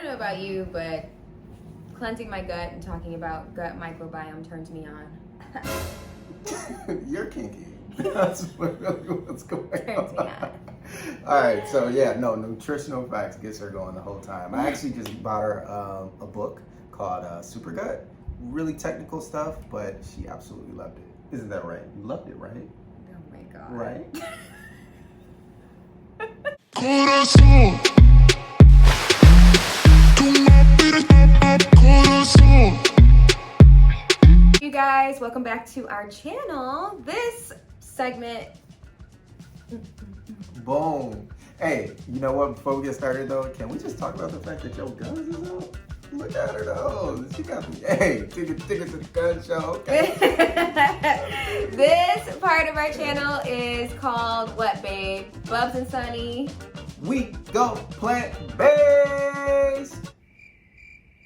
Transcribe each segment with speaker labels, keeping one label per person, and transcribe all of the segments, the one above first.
Speaker 1: know about you, but cleansing my gut and talking about gut microbiome turns me on.
Speaker 2: You're kinky. That's really what's going
Speaker 1: Turns me
Speaker 2: on.
Speaker 1: on.
Speaker 2: All right, so yeah, no, nutritional facts gets her going the whole time. I actually just bought her a book called Super Gut. Really technical stuff, but she absolutely loved it. Isn't that right? You loved it, right?
Speaker 1: Oh my god.
Speaker 2: Right?
Speaker 3: Corazón, tú me pides corazón.
Speaker 1: You guys, welcome back to our channel. This segment.
Speaker 2: Boom. Hey, you know what? Before we get started though, can we just talk about the fact that your guns is out? Look at her though. She got the ticket to the gun show. Okay.
Speaker 1: This part of our channel is called what, babe? Bubbs and Sunny.
Speaker 2: We go plant-based.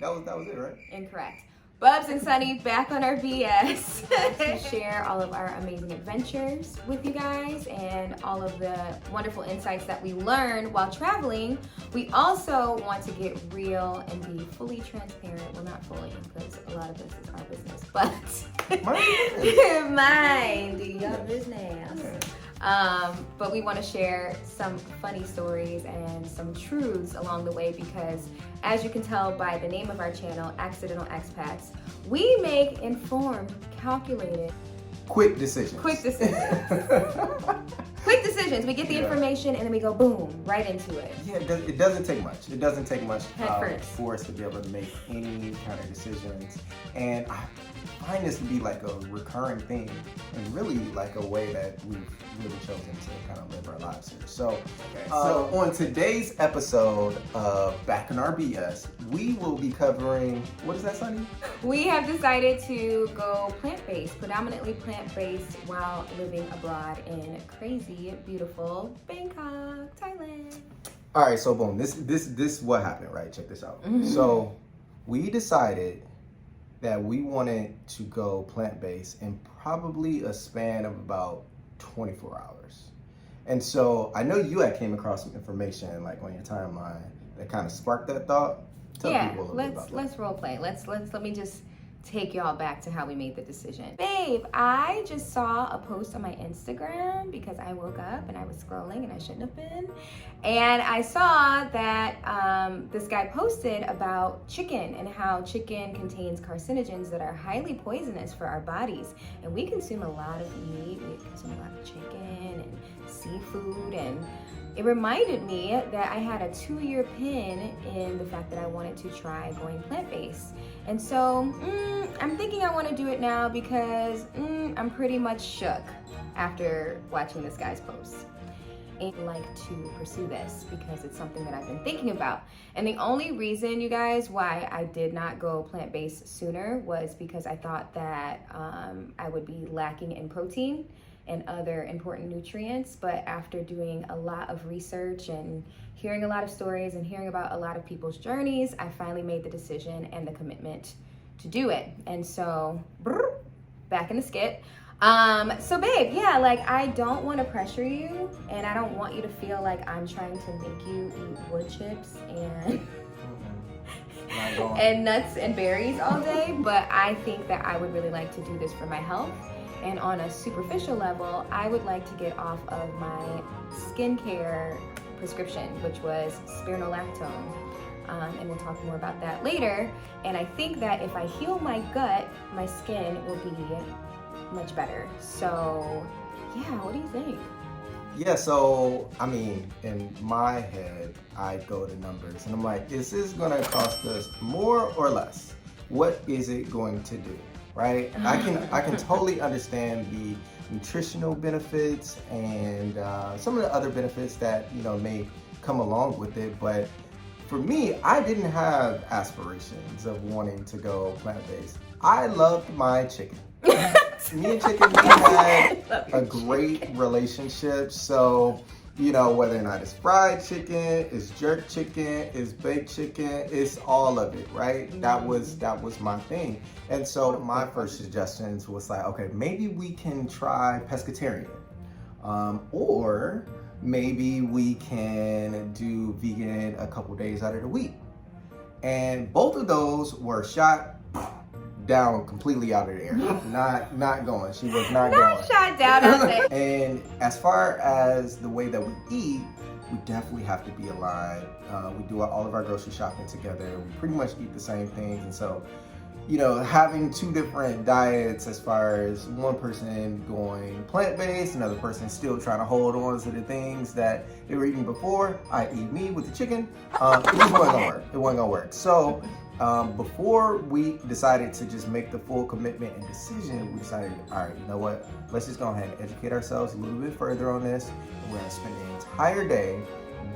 Speaker 2: That was it, right?
Speaker 1: Incorrect. Bubbs and Sunny back on our BS to share all of our amazing adventures with you guys and all of the wonderful insights that we learn while traveling. We also want to get real and be fully transparent. Well, not fully, because a lot of this is our business, but mind your business. But we want to share some funny stories and some truths along the way because, as you can tell by the name of our channel, Accidental Expats, we make informed, calculated,
Speaker 2: Quick decisions.
Speaker 1: quick decisions. Quick decisions. We get the information and then we go boom, right into it.
Speaker 2: Yeah, it doesn't take much. It doesn't take much
Speaker 1: Head first.
Speaker 2: for us to be able to make any kind of decisions. And I find this to be like a recurring thing and really like a way that we've really chosen to kind of live our lives here. So on today's episode of Back in Our BS, we will be covering, what is that, Sunny?
Speaker 1: We have decided to go plant-based, predominantly plant-based while living abroad in crazy, beautiful Bangkok, Thailand.
Speaker 2: All right, so boom, this what happened, right? Check this out. So we decided that we wanted to go plant-based in probably a span of about 24 hours. And so I know you had came across some information like on your timeline that kind of sparked that thought. Tell people a little bit about that.
Speaker 1: Let's role play. Let me just take y'all back to how we made the decision. Babe, I just saw a post on my Instagram because I woke up and I was scrolling and I shouldn't have been. And I saw that this guy posted about chicken and how chicken contains carcinogens that are highly poisonous for our bodies. And we consume a lot of meat, we consume a lot of chicken and seafood, and it reminded me that I had a 2-year pin in the fact that I wanted to try going plant-based. And so I'm thinking I want to do it now because I'm pretty much shook after watching this guy's post. I'd like to pursue this because it's something that I've been thinking about. And the only reason, you guys, why I did not go plant-based sooner was because I thought that I would be lacking in protein and other important nutrients. But after doing a lot of research and hearing a lot of stories and hearing about a lot of people's journeys, I finally made the decision and the commitment to do it. And so, back in the skit. So babe, yeah, like I don't want to pressure you and I don't want you to feel like I'm trying to make you eat wood chips and nuts and berries all day, but I think that I would really like to do this for my health. And on a superficial level, I would like to get off of my skincare prescription, which was spironolactone. And we'll talk more about that later. And I think that if I heal my gut, my skin will be much better. So, yeah, what do you think?
Speaker 2: Yeah, so, I mean, in my head, I go to numbers and I'm like, is this gonna cost us more or less? What is it going to do, right? I can totally understand the nutritional benefits and some of the other benefits that, you know, may come along with it, but for me, I didn't have aspirations of wanting to go plant-based. I loved my chicken. Me and chicken, we had a great relationship. So, you know, whether or not it's fried chicken, it's jerk chicken, it's baked chicken, it's all of it, right? That was my thing. And so my first suggestions was like, okay, maybe we can try pescatarian, or maybe we can do vegan a couple days out of the week. And both of those were shot down completely out of the air. Not going. She was not going.
Speaker 1: Shot down.
Speaker 2: And as far as the way that we eat, we definitely have to be aligned. We do all of our grocery shopping together. We pretty much eat the same things. And so, you know, having two different diets as far as one person going plant-based, another person still trying to hold on to the things that they were eating before, i.e. me with the chicken, it just wasn't gonna work. It wasn't gonna work. So before we decided to just make the full commitment and decision, we decided, all right, you know what? Let's just go ahead and educate ourselves a little bit further on this. And we're gonna spend the entire day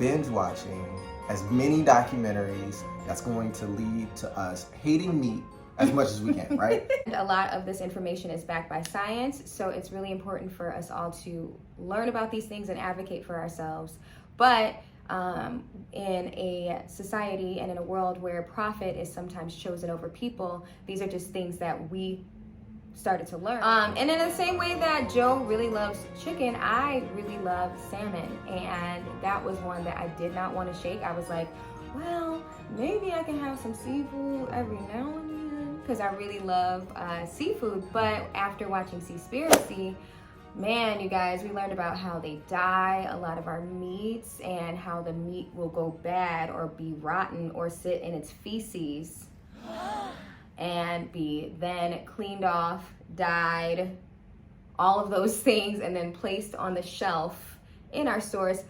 Speaker 2: binge watching as many documentaries that's going to lead to us hating meat as much as we can, right?
Speaker 1: A lot of this information is backed by science, so it's really important for us all to learn about these things and advocate for ourselves. But in a society and in a world where profit is sometimes chosen over people, these are just things that we started to learn. And in the same way that Joe really loves chicken, I really love salmon. And that was one that I did not want to shake. I was like, well, maybe I can have some seafood every now and then, because I really love seafood. But after watching Seaspiracy, man, you guys, we learned about how they dye a lot of our meats and how the meat will go bad or be rotten or sit in its feces and be then cleaned off, dyed, all of those things, and then placed on the shelf in our stores.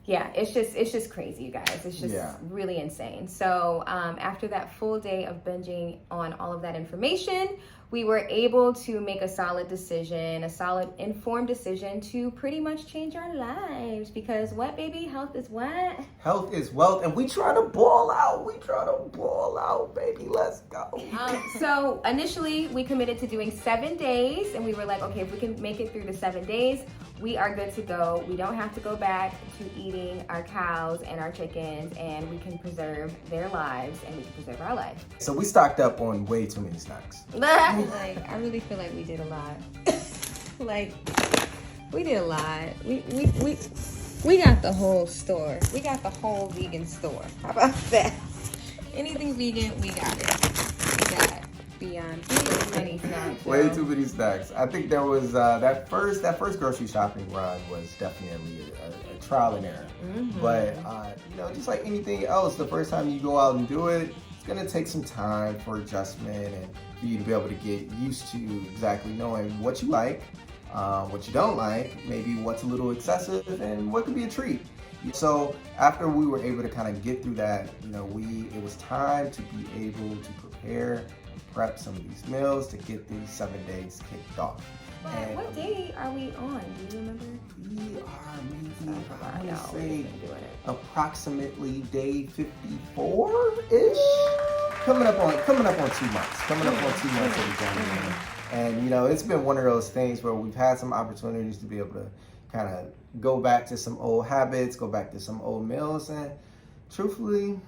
Speaker 1: Yeah, it's just crazy, you guys. It's just really insane. So after that full day of binging on all of that information, we were able to make a solid decision, a solid informed decision to pretty much change our lives. Because what, baby? Health is what?
Speaker 2: Health is wealth, and we try to ball out. We try to ball out, baby. Let's go.
Speaker 1: So initially, we committed to doing 7 days, and we were like, okay, if we can make it through the 7 days, we are good to go. We don't have to go back to eating our cows and our chickens, and we can preserve their lives, and we can preserve our life.
Speaker 2: So we stocked up on way too many snacks.
Speaker 1: Like, I really feel like we did a lot. Like, we did a lot. We got the whole store. We got the whole vegan store. How about that? Anything vegan, we got it. We got beyond many snacks.
Speaker 2: Way too many snacks. I think there was that first grocery shopping run was definitely a trial and error. Mm-hmm. But you know, just like anything else, the first time you go out and do it, it's gonna take some time for adjustment and for you to be able to get used to exactly knowing what you like, what you don't like, maybe what's a little excessive, and what could be a treat. So after we were able to kind of get through that, you know, it was time to be able to prepare, prep some of these meals to get these 7 days kicked off.
Speaker 1: And what day are we on? Do you remember?
Speaker 2: We are maybe, I would say, approximately day 54-ish. Coming up on 2 months. Coming up on 2 months of the journey. And you know, it's been one of those things where we've had some opportunities to be able to kind of go back to some old habits, go back to some old meals, and truthfully,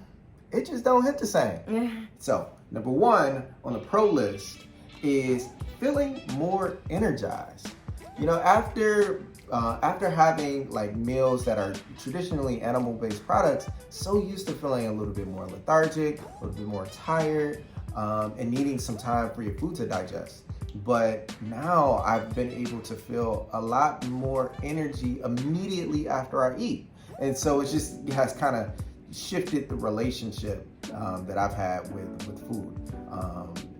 Speaker 2: it just don't hit the same. So, number 1 on the pro list is feeling more energized. You know, after having like meals that are traditionally animal-based products, so used to feeling a little bit more lethargic, a little bit more tired, and needing some time for your food to digest. But now I've been able to feel a lot more energy immediately after I eat. And so it has kind of shifted the relationship that I've had with food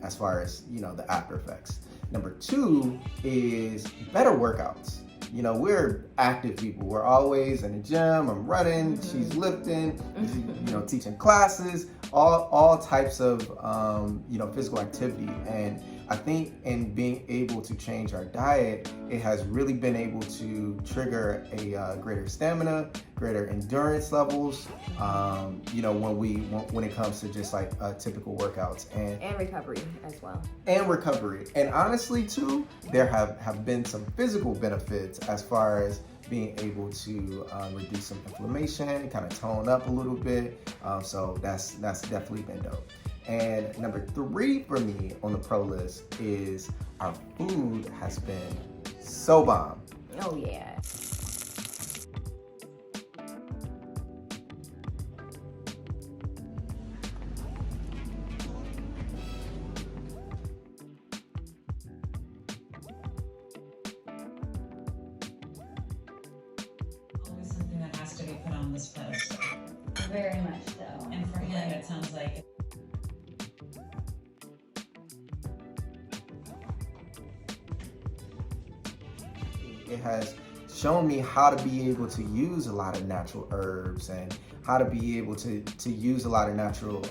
Speaker 2: as far as, you know, the after effects. Number 2 is better workouts. You know, we're active people. We're always in the gym. I'm running, she's lifting, you know, teaching classes, all types of, you know, physical activity. And I think in being able to change our diet, it has really been able to trigger a greater stamina, greater endurance levels, you know, when it comes to just like typical workouts and
Speaker 1: recovery as well.
Speaker 2: And recovery. And honestly too, there have been some physical benefits as far as being able to reduce some inflammation, kind of tone up a little bit. So that's definitely been dope. And number 3 for me on the pro list is our food has been so bomb.
Speaker 1: Oh yeah.
Speaker 4: Very much so.
Speaker 5: And for him, it sounds like
Speaker 2: it has shown me how to be able to use a lot of natural herbs and how to be able to use a lot of natural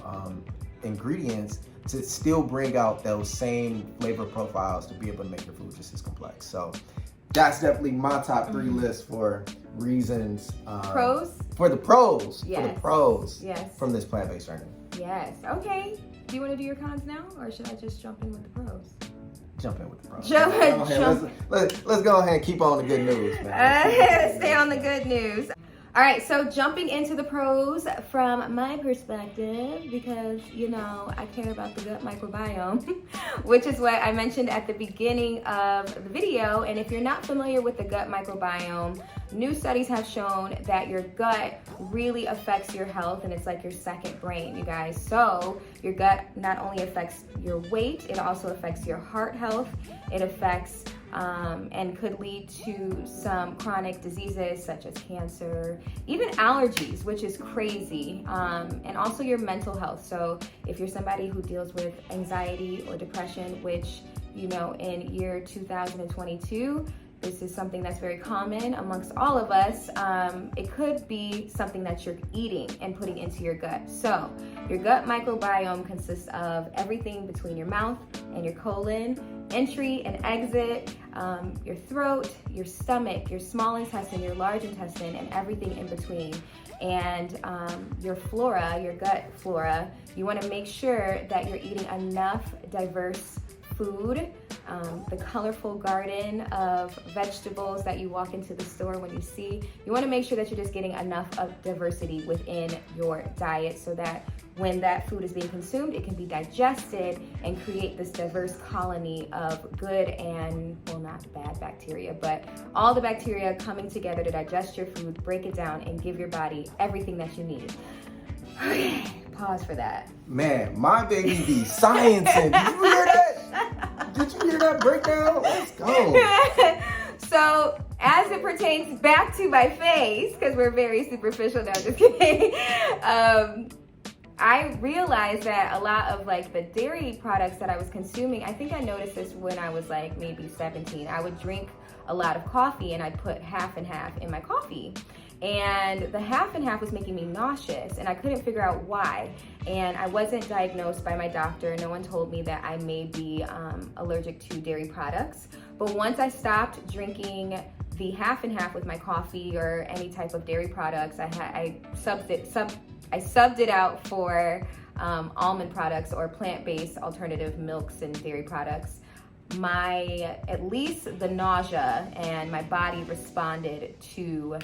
Speaker 2: ingredients to still bring out those same flavor profiles to be able to make your food just as complex. So that's definitely my top 3 list for reasons.
Speaker 1: Pros?
Speaker 2: For the pros.
Speaker 1: Yes.
Speaker 2: For the pros.
Speaker 1: Yes.
Speaker 2: From this plant-based journey.
Speaker 1: Yes. Okay. Do you want to do your cons now, or should I just jump in with the pros?
Speaker 2: Jump in with the pros.
Speaker 1: Jump.
Speaker 2: Let's go ahead and keep on the good news, man.
Speaker 1: Stay on the good news. All right, so jumping into the pros from my perspective, because, you know, I care about the gut microbiome, which is what I mentioned at the beginning of the video. And if you're not familiar with the gut microbiome, new studies have shown that your gut really affects your health, and it's like your second brain, you guys. So your gut not only affects your weight, it also affects your heart health. It affects and could lead to some chronic diseases such as cancer, even allergies, which is crazy, and also your mental health. So if you're somebody who deals with anxiety or depression, which, you know, in year 2022, this is something that's very common amongst all of us. It could be something that you're eating and putting into your gut. So your gut microbiome consists of everything between your mouth and your colon, entry and exit, your throat, your stomach, your small intestine, your large intestine, and everything in between. And your flora, your gut flora, you want to make sure that you're eating enough diverse food, the colorful garden of vegetables that you walk into the store when you see. You want to make sure that you're just getting enough of diversity within your diet so that when that food is being consumed, it can be digested and create this diverse colony of good and, well, not bad bacteria, but all the bacteria coming together to digest your food, break it down, and give your body everything that you need. Okay, pause for that.
Speaker 2: Man, my baby be sciencing. Did you hear that? Did you hear that breakdown? Let's go.
Speaker 1: So, as it pertains back to my face, because we're very superficial now, just kidding. I realized that a lot of like the dairy products that I was consuming, I think I noticed this when I was like maybe 17. I would drink a lot of coffee and I'd put half and half in my coffee. And the half and half was making me nauseous and I couldn't figure out why. And I wasn't diagnosed by my doctor. No one told me that I may be allergic to dairy products. But once I stopped drinking the half and half with my coffee or any type of dairy products, I subbed it out for almond products or plant-based alternative milks and dairy products. At least the nausea and my body responded to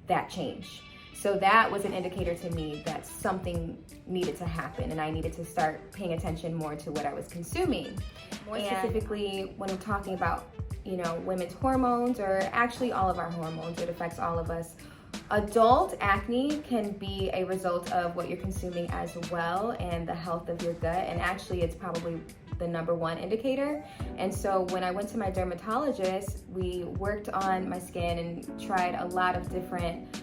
Speaker 1: that change. So that was an indicator to me that something needed to happen and I needed to start paying attention more to what I was consuming. More specifically, when I'm talking about, you know, women's hormones, or actually all of our hormones, it affects all of us. Adult acne can be a result of what you're consuming as well and the health of your gut, and actually it's probably the #1 indicator. And so when I went to my dermatologist, we worked on my skin and tried a lot of different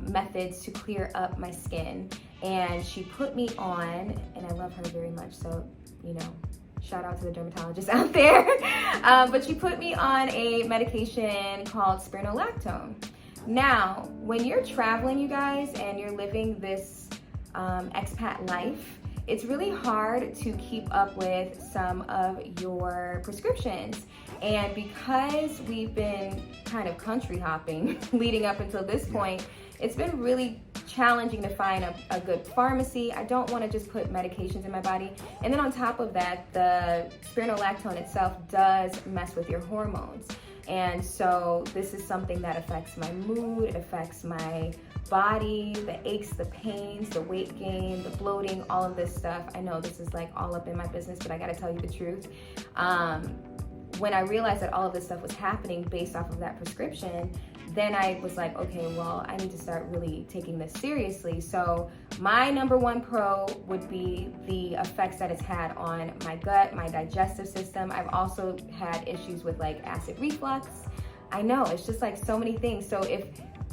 Speaker 1: methods to clear up my skin. And she put me on, and I love her very much, so, you know, shout out to the dermatologist out there. But she put me on a medication called spironolactone. Now, when you're traveling, you guys, and you're living this expat life, it's really hard to keep up with some of your prescriptions. And because we've been kind of country hopping leading up until this point, it's been really challenging to find a good pharmacy. I don't want to just put medications in my body. And then on top of that, the spironolactone itself does mess with your hormones. And so this is something that affects my mood, it affects my body, the aches, the pains, the weight gain, the bloating, all of this stuff. I know this is like all up in my business, but I gotta tell you the truth. When I realized that all of this stuff was happening based off of that prescription, then I was like, okay, well, I need to start really taking this seriously. So my #1 pro would be the effects that it's had on my gut, my digestive system. I've also had issues with like acid reflux. I know, it's just like so many things. So if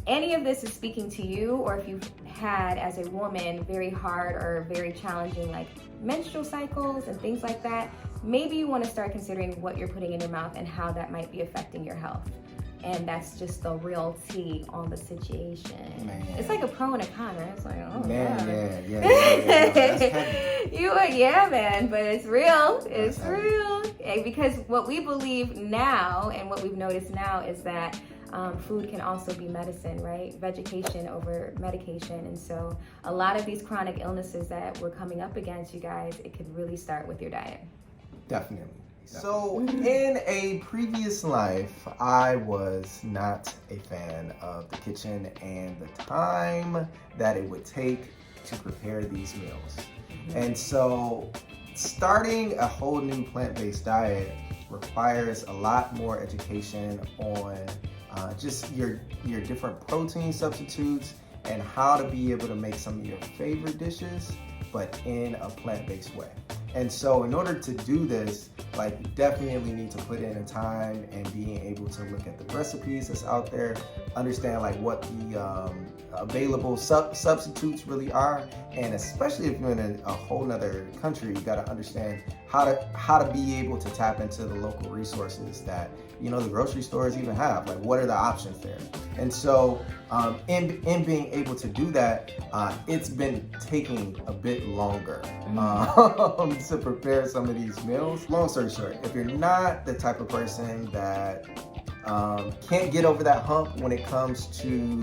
Speaker 1: any of this is speaking to you, or if you've had as a woman very hard or very challenging like menstrual cycles and things like that, maybe you want to start considering what you're putting in your mouth and how that might be affecting your health. And that's just the real tea on the situation.
Speaker 2: Man.
Speaker 1: It's like a pro and a con, right? It's like, oh
Speaker 2: Man,
Speaker 1: God.
Speaker 2: yeah. That's heavy.
Speaker 1: Yeah, man, but it's real. It's
Speaker 2: That's heavy.
Speaker 1: real. And because what we believe now and what we've noticed now is that food can also be medicine, right? Vegetation over medication. And so a lot of these chronic illnesses that we're coming up against, you guys, it could really start with your diet.
Speaker 2: Definitely. So in a previous life, I was not a fan of the kitchen and the time that it would take to prepare these meals. And so starting a whole new plant-based diet requires a lot more education on just your different protein substitutes and how to be able to make some of your favorite dishes, but in a plant-based way. And so in order to do this, like, you definitely need to put in the time and being able to look at the recipes that's out there, understand like what the available substitutes really are. And especially if you're in a whole nother country, you got to understand how to be able to tap into the local resources that, you know, the grocery stores even have. Like, what are the options there? And so in being able to do that, it's been taking a bit longer to prepare some of these meals. Long story short, if you're not the type of person that can't get over that hump when it comes to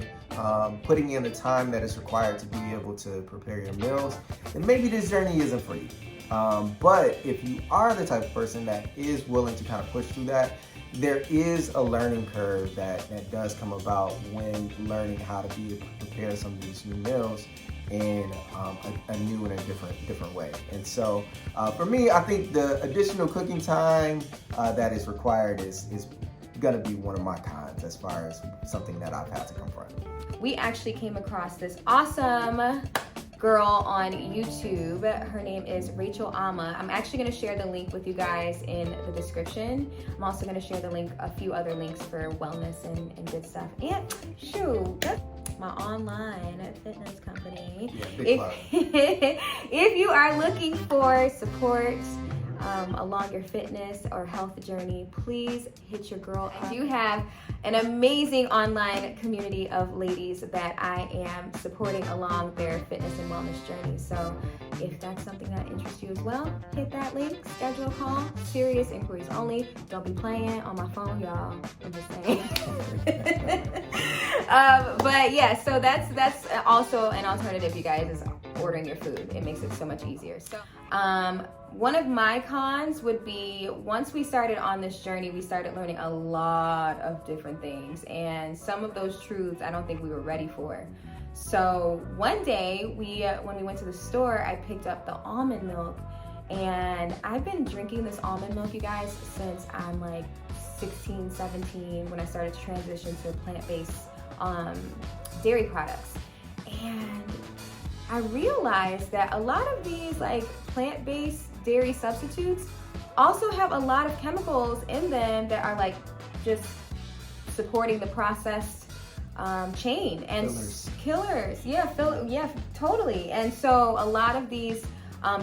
Speaker 2: putting in the time that is required to be able to prepare your meals, then maybe this journey isn't for you. But if you are the type of person that is willing to kind of push through that, there is a learning curve that does come about when learning how to be able to prepare some of these new meals in a new and a different way. And so for me, I think the additional cooking time that is required is gonna be one of my cons as far as something that I've had to confront.
Speaker 1: We actually came across this awesome girl on YouTube. Her name is Rachel Ama. I'm actually going to share the link with you guys in the description. I'm also going to share a few other links for wellness and good stuff. And shoot, that's my online fitness company.
Speaker 2: Yeah, big plug.
Speaker 1: If you are looking for support along your fitness or health journey, please hit your girl up. You have an amazing online community of ladies that I am supporting along their fitness and wellness journey. So if that's something that interests you as well, hit that link, schedule a call, serious inquiries only. Don't be playing on my phone, y'all. I'm just saying. But yeah, so that's also an alternative, you guys, is ordering your food. It makes it so much easier. So one of my cons would be, once we started on this journey, we started learning a lot of different things, and some of those truths I don't think we were ready for. So one day when we went to the store, I picked up the almond milk, and I've been drinking this almond milk, you guys, since I'm like 16, 17, when I started to transition to plant-based dairy products. And I realized that a lot of these like plant-based dairy substitutes also have a lot of chemicals in them that are like just supporting the processed chain and killers. Yeah, totally. And so a lot of these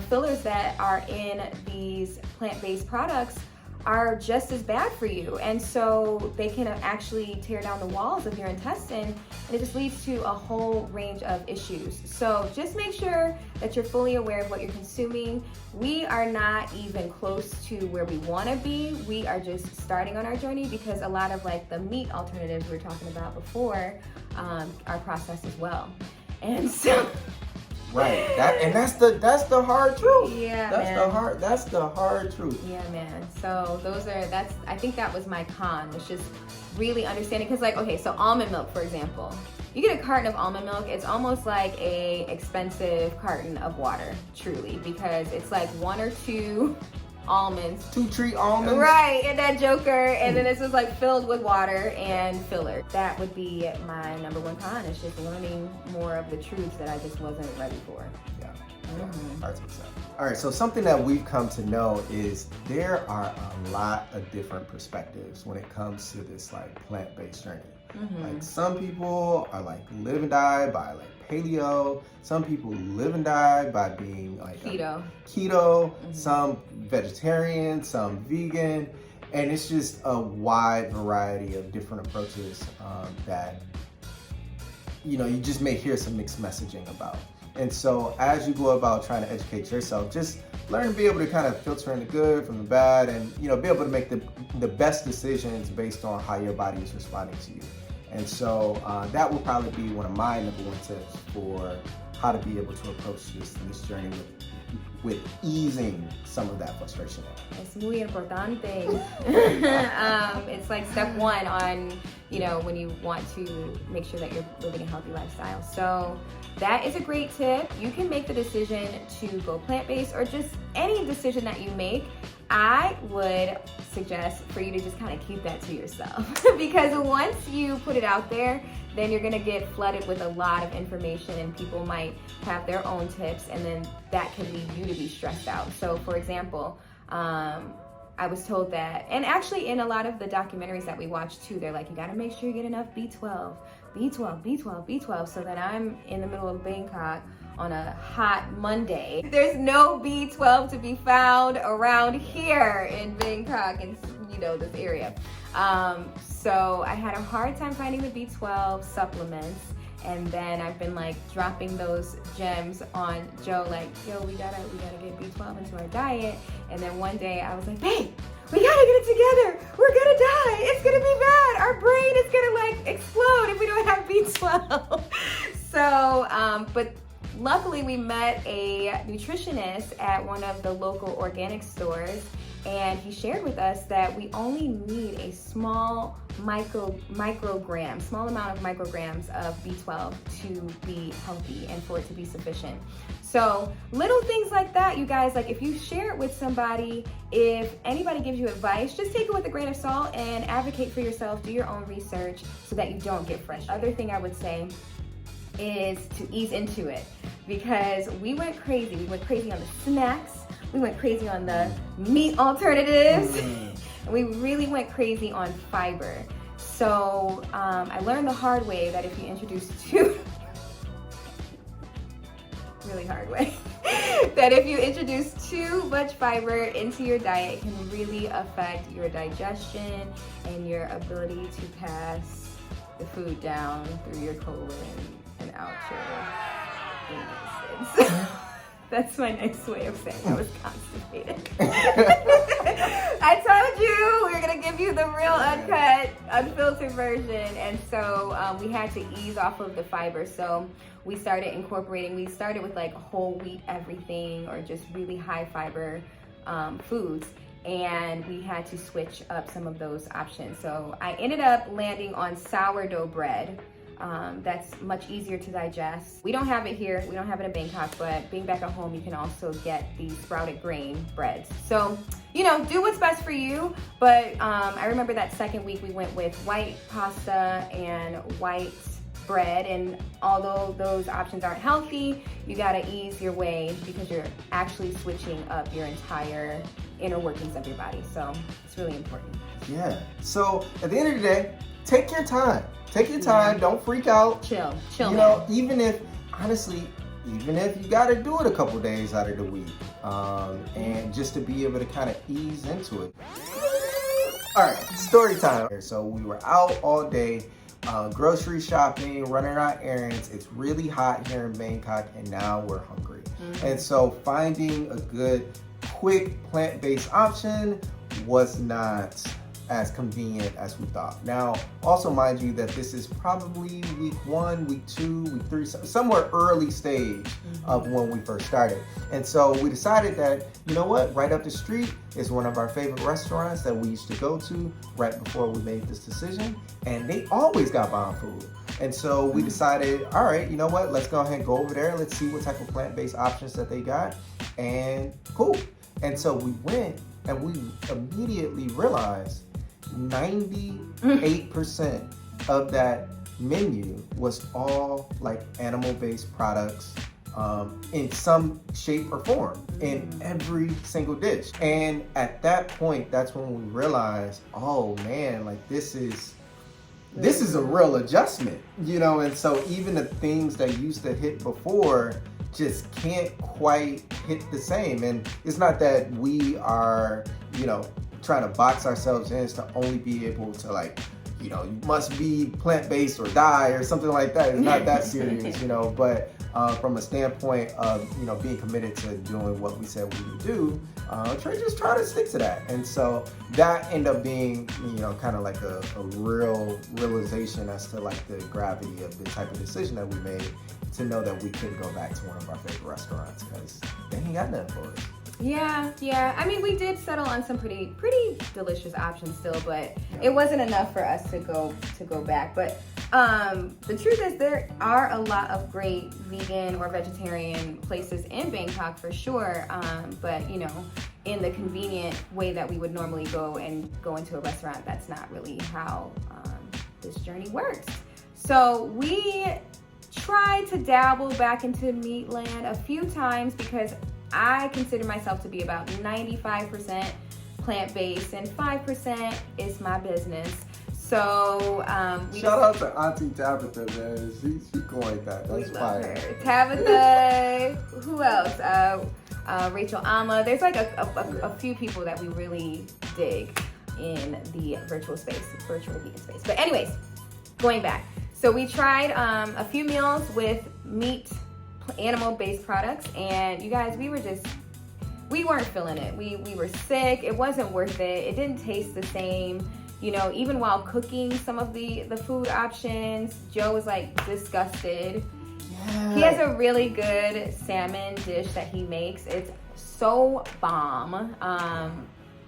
Speaker 1: fillers that are in these plant-based products are just as bad for you, and so they can actually tear down the walls of your intestine, and it just leads to a whole range of issues. So just make sure that you're fully aware of what you're consuming. We are not even close to where we want to be. We are just starting on our journey, because a lot of like the meat alternatives we were talking about before are processed as well, and so
Speaker 2: right, that's the hard truth.
Speaker 1: Yeah,
Speaker 2: that's the hard truth.
Speaker 1: Yeah, man. So I think that was my con, was just really understanding, because like, okay, so almond milk, for example, you get a carton of almond milk, it's almost like a expensive carton of water, truly, because it's like 1 or 2 almonds,
Speaker 2: 2 tree almonds,
Speaker 1: right, and that joker, and then it's just like filled with water and filler. That would be my number one con, is just learning more of the truths that I just wasn't ready for.
Speaker 2: Yeah. Hard to accept. All right, so something that we've come to know is there are a lot of different perspectives when it comes to this like plant-based journey. Like some people are like live and die by like paleo. Some people live and die by being like keto. Some vegetarian, some vegan. And it's just a wide variety of different approaches that, you know, you just may hear some mixed messaging about. And so as you go about trying to educate yourself, just learn to be able to kind of filter in the good from the bad and, you know, be able to make the best decisions based on how your body is responding to you. And so that will probably be one of my number one tips for how to be able to approach this journey with easing some of that frustration.
Speaker 1: Es muy importante. It's like step one on, you know, when you want to make sure that you're living a healthy lifestyle. So that is a great tip. You can make the decision to go plant-based or just any decision that you make. I would suggest for you to just kind of keep that to yourself because once you put it out there, then you're gonna get flooded with a lot of information and people might have their own tips and then that can lead you to be stressed out. So for example, I was told that, and actually in a lot of the documentaries that we watch too, they're like, you gotta make sure you get enough B12, so that I'm in the middle of Bangkok on a hot Monday. There's no B12 to be found around here in Bangkok and, you know, this area. So I had a hard time finding the B12 supplements. And then I've been like dropping those gems on Joe, like, yo, we gotta get B12 into our diet. And then one day I was like, babe, we gotta get it together. We're gonna die. It's gonna be bad. Our brain is gonna like explode if we don't have B12. So, but luckily we met a nutritionist at one of the local organic stores, and he shared with us that we only need a small amount of micrograms of B12 to be healthy and for it to be sufficient. So little things like that, you guys, like if you share it with somebody, if anybody gives you advice, just take it with a grain of salt and advocate for yourself, do your own research so that you don't get frustrated. Other thing I would say is to ease into it because we went crazy. We went crazy on the snacks. We went crazy on the meat alternatives. And we really went crazy on fiber. So I learned the hard way that if you introduce that if you introduce too much fiber into your diet, it can really affect your digestion and your ability to pass the food down through your colon and out your intestines. That's my nice way of saying I was constipated. I told you we were gonna give you the real uncut, unfiltered version. And so we had to ease off of the fiber. So we started with like whole wheat everything or just really high fiber foods. And we had to switch up some of those options. So I ended up landing on sourdough bread. That's much easier to digest. We don't have it here, we don't have it in Bangkok, but being back at home, you can also get these sprouted grain breads. So, you know, do what's best for you. But I remember that second week we went with white pasta and white bread, and although those options aren't healthy, you gotta ease your way because you're actually switching up your entire inner workings of your body. So it's really important.
Speaker 2: Yeah, so at the end of the day, take your time. Take your time, don't freak out.
Speaker 1: Chill,
Speaker 2: you know, even if you gotta do it a couple days out of the week, and just to be able to kind of ease into it. All right, story time. So we were out all day, grocery shopping, running our errands. It's really hot here in Bangkok, and now we're hungry. And so finding a good, quick, plant-based option was not as convenient as we thought. Now, also mind you that this is probably week 1, week 2, week 3, somewhere early stage of when we first started. And so we decided that, you know what, right up the street is one of our favorite restaurants that we used to go to right before we made this decision. And they always got bomb food. And so we decided, all right, you know what, let's go ahead and go over there. Let's see what type of plant-based options that they got. And cool. And so we went and we immediately realized 98% of that menu was all like animal-based products in some shape or form in every single dish. And at that point, that's when we realized, oh man, like this is this is a real adjustment, you know, and so even the things that used to hit before just can't quite hit the same. And it's not that we are, you know, trying to box ourselves in to only be able to, like, you know, you must be plant-based or die or something like that. It's not that serious, you know, but from a standpoint of, you know, being committed to doing what we said we would do, just try to stick to that. And so that ended up being, you know, kind of like a real realization as to like the gravity of the type of decision that we made, to know that we couldn't go back to one of our favorite restaurants because they ain't got nothing for us.
Speaker 1: Yeah. I mean, we did settle on some pretty delicious options still, but it wasn't enough for us to go back. But the truth is, there are a lot of great vegan or vegetarian places in Bangkok for sure. But you know, in the convenient way that we would normally go into a restaurant, that's not really how this journey works. So we tried to dabble back into meat land a few times because I consider myself to be about 95% plant-based and 5% is my business. So
Speaker 2: shout out to Auntie Tabitha, man. She's going that. That's fire.
Speaker 1: Tabitha. Who else? Rachel Ama. There's like a few people that we really dig in the virtual vegan space. But anyways, going back. So we tried a few meals with meat, animal-based products, and you guys, we weren't feeling it. We were sick. It wasn't worth it. It didn't taste the same. You know, even while cooking some of the food options, Joe was like disgusted. Yeah. He has a really good salmon dish that he makes. It's so bomb.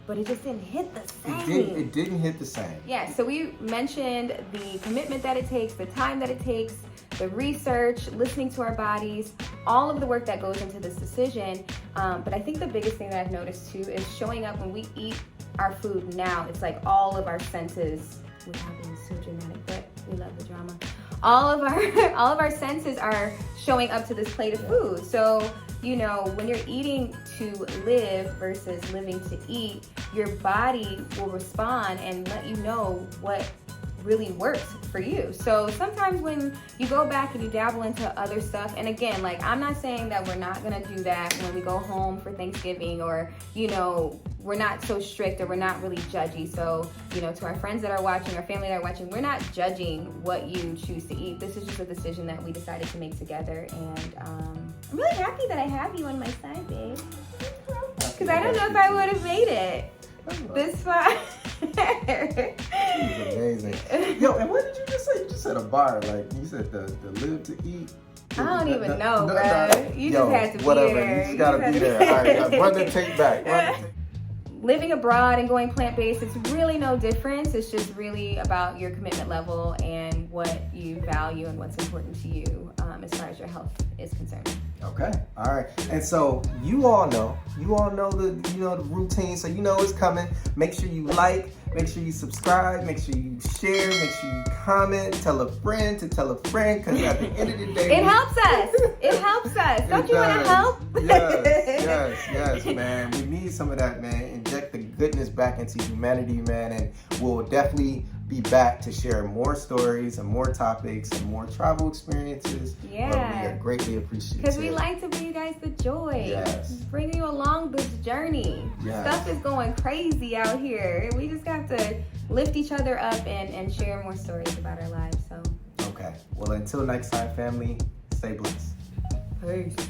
Speaker 1: But it just didn't hit the same.
Speaker 2: It didn't hit the same.
Speaker 1: Yeah, so we mentioned the commitment that it takes, the time that it takes, the research, listening to our bodies, all of the work that goes into this decision. But I think the biggest thing that I've noticed too is showing up when we eat our food now. It's like all of our senses, without being so dramatic, but we love the drama. All of our senses are showing up to this plate of food. So, you know, when you're eating to live versus living to eat, your body will respond and let you know what really works for you. So sometimes when you go back and you dabble into other stuff, and again, like, I'm not saying that we're not gonna do that when we go home for Thanksgiving, or, you know, we're not so strict or we're not really judgy. So, you know, to our friends that are watching, our family that are watching, we're not judging what you choose to eat. This is just a decision that we decided to make together, and I'm really happy that I have you on my side, babe. Because I don't know if I would have made it this far.
Speaker 2: She's amazing. Yo, and what did you just say? You just said a bar. Like, you said the live to eat.
Speaker 1: I don't even know, bro. You just had to be there.
Speaker 2: You just gotta be there. All right, run the tape back.
Speaker 1: Living abroad and going plant-based, it's really no difference. It's just really about your commitment level and what you value and what's important to you as far as your health is concerned.
Speaker 2: Okay, all right. And so you all know the routine, so you know it's coming. Make sure you like, make sure you subscribe, make sure you share, make sure you comment, tell a friend to tell a friend, because at the end of the day,
Speaker 1: it helps us. It helps us. Don't you want to help?
Speaker 2: Yes, man. We need some of that, man. Inject the goodness back into humanity, man, and we'll definitely be back to share more stories and more topics and more travel experiences.
Speaker 1: Yeah.
Speaker 2: We greatly appreciate it.
Speaker 1: Because we like to bring you guys the joy.
Speaker 2: Yes.
Speaker 1: Bring you along this journey.
Speaker 2: Yes.
Speaker 1: Stuff is going crazy out here. We just have to lift each other up and share more stories about our lives. So.
Speaker 2: Okay. Well, until next time, family, stay blessed.
Speaker 1: Peace.